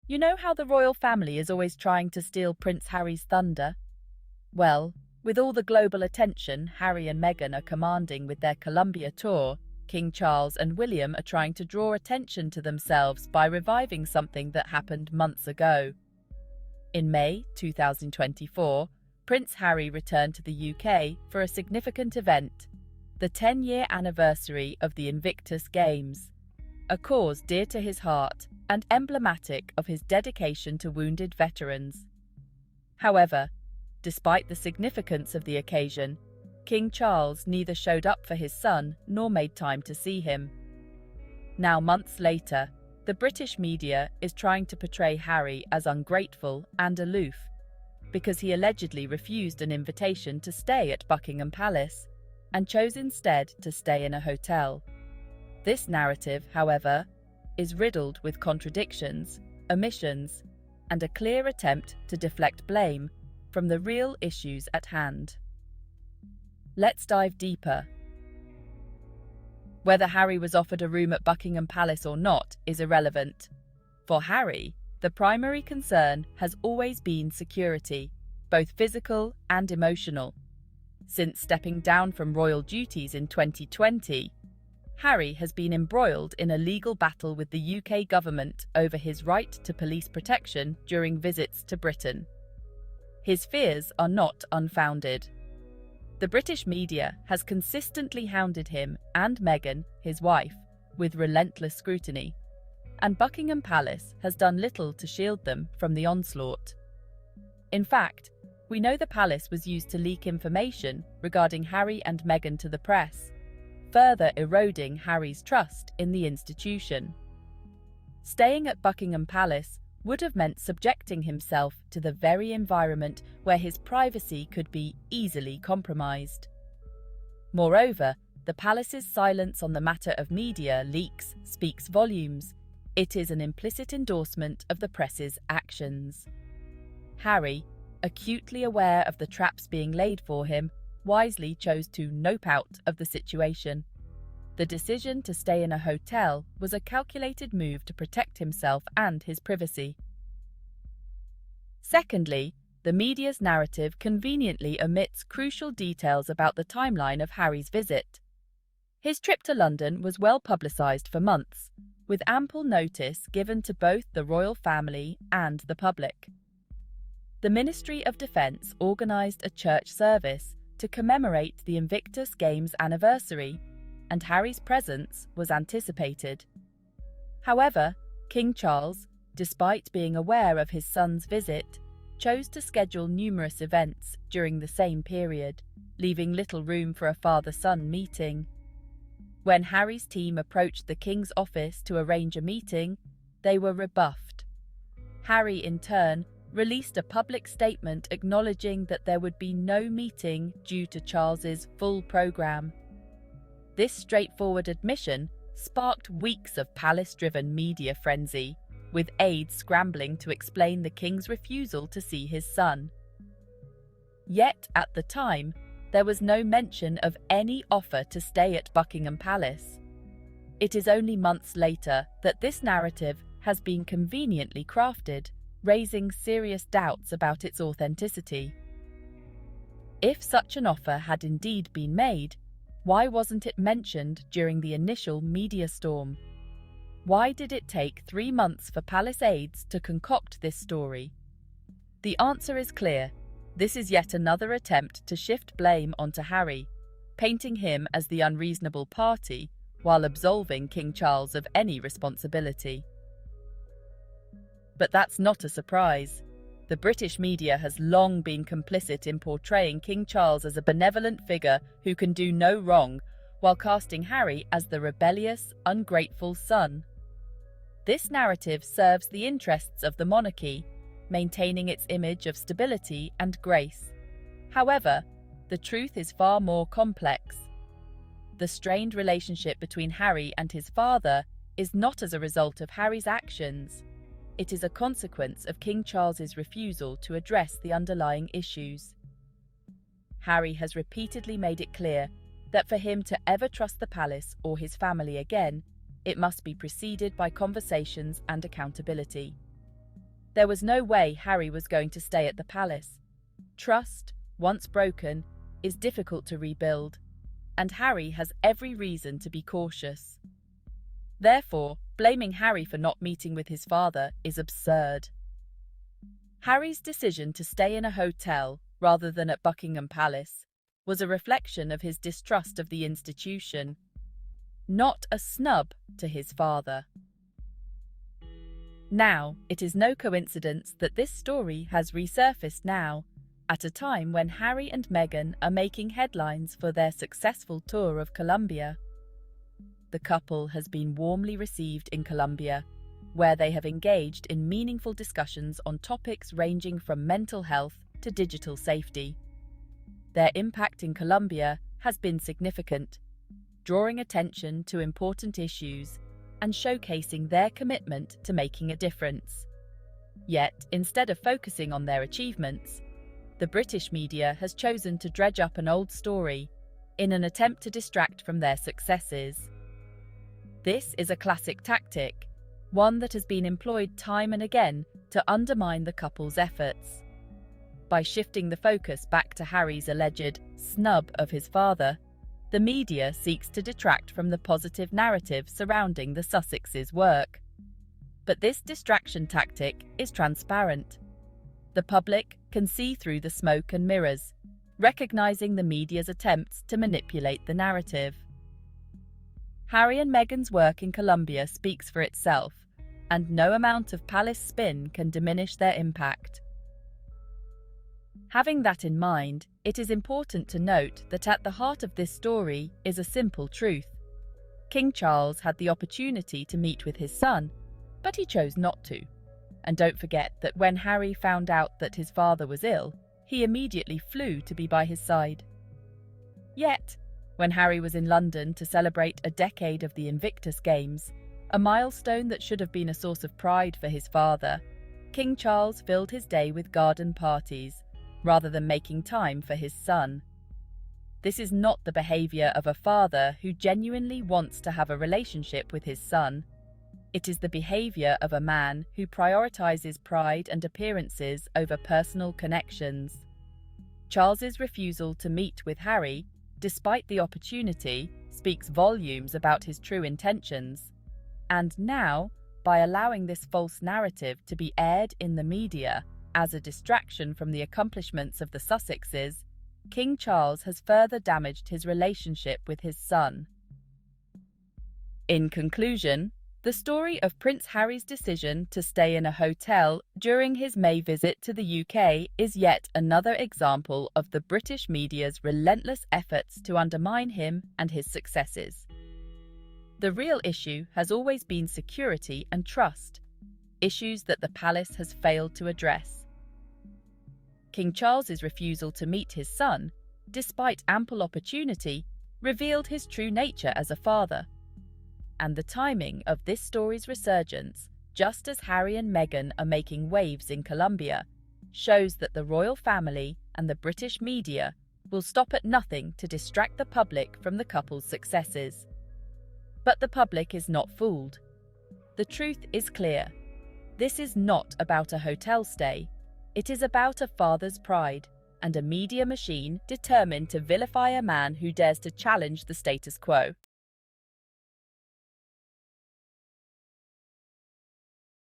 You know how the royal family is always trying to steal Prince Harry's thunder? Well, with all the global attention Harry and Meghan are commanding with their Colombia tour, King Charles and William are trying to draw attention to themselves by reviving something that happened months ago. In May 2024, Prince Harry returned to the UK for a significant event, the 10-year anniversary of the Invictus Games, a cause dear to his heart and emblematic of his dedication to wounded veterans. However, despite the significance of the occasion, King Charles neither showed up for his son nor made time to see him. Now, months later, the British media is trying to portray Harry as ungrateful and aloof because he allegedly refused an invitation to stay at Buckingham Palace and chose instead to stay in a hotel. This narrative, however, is riddled with contradictions, omissions, and a clear attempt to deflect blame from the real issues at hand. Let's dive deeper. Whether Harry was offered a room at Buckingham Palace or not is irrelevant. For Harry, the primary concern has always been security, both physical and emotional. Since stepping down from royal duties in 2020, Harry has been embroiled in a legal battle with the UK government over his right to police protection during visits to Britain. His fears are not unfounded. The British media has consistently hounded him and Meghan, his wife, with relentless scrutiny, and Buckingham Palace has done little to shield them from the onslaught. In fact, we know the palace was used to leak information regarding Harry and Meghan to the press, further eroding Harry's trust in the institution. Staying at Buckingham Palace would have meant subjecting himself to the very environment where his privacy could be easily compromised. Moreover, the palace's silence on the matter of media leaks speaks volumes. It is an implicit endorsement of the press's actions. Harry, acutely aware of the traps being laid for him, wisely chose to nope out of the situation. The decision to stay in a hotel was a calculated move to protect himself and his privacy. Secondly, the media's narrative conveniently omits crucial details about the timeline of Harry's visit. His trip to London was well publicised for months, with ample notice given to both the royal family and the public. The Ministry of Defence organised a church service to commemorate the Invictus Games anniversary, and Harry's presence was anticipated. However, King Charles, despite being aware of his son's visit, chose to schedule numerous events during the same period, leaving little room for a father-son meeting. When Harry's team approached the King's office to arrange a meeting, they were rebuffed. Harry, in turn, released a public statement acknowledging that there would be no meeting due to Charles's full programme. This straightforward admission sparked weeks of palace-driven media frenzy, with aides scrambling to explain the King's refusal to see his son. Yet, at the time, there was no mention of any offer to stay at Buckingham Palace. It is only months later that this narrative has been conveniently crafted, raising serious doubts about its authenticity. If such an offer had indeed been made, why wasn't it mentioned during the initial media storm? Why did it take 3 months for palace aides to concoct this story? The answer is clear. This is yet another attempt to shift blame onto Harry, painting him as the unreasonable party while absolving King Charles of any responsibility. But that's not a surprise. The British media has long been complicit in portraying King Charles as a benevolent figure who can do no wrong, while casting Harry as the rebellious, ungrateful son. This narrative serves the interests of the monarchy, maintaining its image of stability and grace. However, the truth is far more complex. The strained relationship between Harry and his father is not as a result of Harry's actions. It is a consequence of King Charles's refusal to address the underlying issues. Harry has repeatedly made it clear that for him to ever trust the palace or his family again, it must be preceded by conversations and accountability. There was no way Harry was going to stay at the palace. Trust, once broken, is difficult to rebuild, and Harry has every reason to be cautious. Therefore, blaming Harry for not meeting with his father is absurd. Harry's decision to stay in a hotel rather than at Buckingham Palace was a reflection of his distrust of the institution, not a snub to his father. Now, it is no coincidence that this story has resurfaced now, at a time when Harry and Meghan are making headlines for their successful tour of Colombia. The couple has been warmly received in Colombia, where they have engaged in meaningful discussions on topics ranging from mental health to digital safety. Their impact in Colombia has been significant, drawing attention to important issues and showcasing their commitment to making a difference. Yet, instead of focusing on their achievements, the British media has chosen to dredge up an old story in an attempt to distract from their successes. This is a classic tactic, one that has been employed time and again to undermine the couple's efforts. By shifting the focus back to Harry's alleged snub of his father, the media seeks to detract from the positive narrative surrounding the Sussexes' work. But this distraction tactic is transparent. The public can see through the smoke and mirrors, recognizing the media's attempts to manipulate the narrative. Harry and Meghan's work in Colombia speaks for itself, and no amount of palace spin can diminish their impact. Having that in mind, it is important to note that at the heart of this story is a simple truth. King Charles had the opportunity to meet with his son, but he chose not to. And don't forget that when Harry found out that his father was ill, he immediately flew to be by his side. Yet, when Harry was in London to celebrate a decade of the Invictus Games, a milestone that should have been a source of pride for his father, King Charles filled his day with garden parties, rather than making time for his son. This is not the behavior of a father who genuinely wants to have a relationship with his son. It is the behavior of a man who prioritizes pride and appearances over personal connections. Charles's refusal to meet with Harry, despite the opportunity, speaks volumes about his true intentions. And now, by allowing this false narrative to be aired in the media as a distraction from the accomplishments of the Sussexes, King Charles has further damaged his relationship with his son. In conclusion, the story of Prince Harry's decision to stay in a hotel during his May visit to the UK is yet another example of the British media's relentless efforts to undermine him and his successes. The real issue has always been security and trust, issues that the palace has failed to address. King Charles's refusal to meet his son, despite ample opportunity, revealed his true nature as a father. And the timing of this story's resurgence, just as Harry and Meghan are making waves in Colombia, shows that the royal family and the British media will stop at nothing to distract the public from the couple's successes. But the public is not fooled. The truth is clear. This is not about a hotel stay. It is about a father's pride and a media machine determined to vilify a man who dares to challenge the status quo.